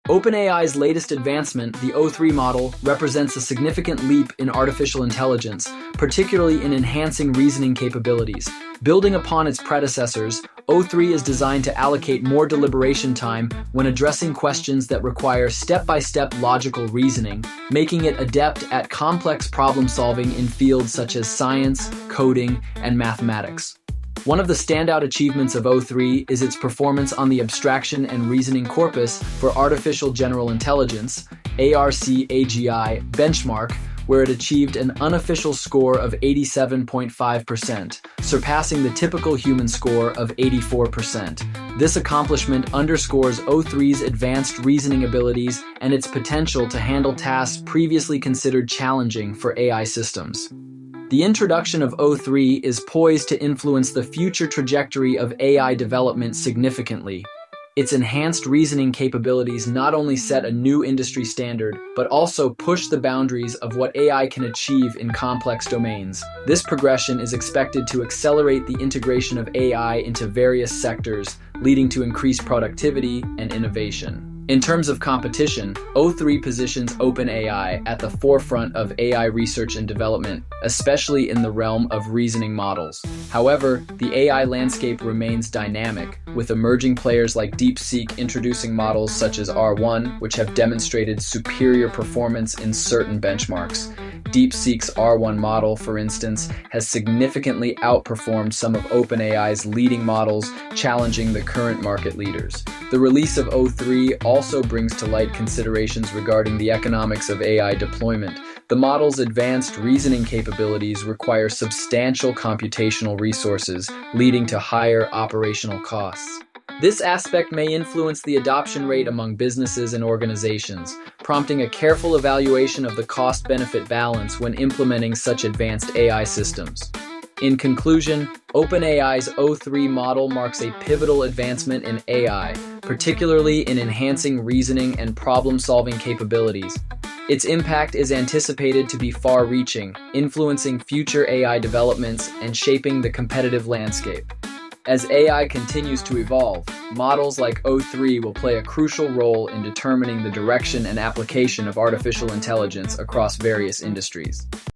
OpenAI's latest advancement, the O3 model, represents a significant leap in artificial intelligence, particularly in enhancing reasoning capabilities. Building upon its predecessors, O3 is designed to allocate more deliberation time when addressing questions that require step-by-step logical reasoning, making it adept at complex problem-solving in fields such as science, coding, and mathematics. One of the standout achievements of O3 is its performance on the Abstraction and Reasoning Corpus for Artificial General Intelligence (ARC-AGI) benchmark, where it achieved an unofficial score of 87.5%, surpassing the typical human score of 84%. This accomplishment underscores O3's advanced reasoning abilities and its potential to handle tasks previously considered challenging for AI systems. The introduction of O3 is poised to influence the future trajectory of AI development significantly. Its enhanced reasoning capabilities not only set a new industry standard, but also push the boundaries of what AI can achieve in complex domains. This progression is expected to accelerate the integration of AI into various sectors, leading to increased productivity and innovation. In terms of competition, O3 positions OpenAI at the forefront of AI research and development, especially in the realm of reasoning models. However, the AI landscape remains dynamic, with emerging players like DeepSeek introducing models such as R1, which have demonstrated superior performance in certain benchmarks. DeepSeek's R1 model, for instance, has significantly outperformed some of OpenAI's leading models, challenging the current market leaders. The release of O3 also brings to light considerations regarding the economics of AI deployment. The model's advanced reasoning capabilities require substantial computational resources, leading to higher operational costs. This aspect may influence the adoption rate among businesses and organizations, prompting a careful evaluation of the cost-benefit balance when implementing such advanced AI systems. In conclusion, OpenAI's O3 model marks a pivotal advancement in AI, particularly in enhancing reasoning and problem-solving capabilities. Its impact is anticipated to be far-reaching, influencing future AI developments and shaping the competitive landscape. As AI continues to evolve, models like O3 will play a crucial role in determining the direction and application of artificial intelligence across various industries.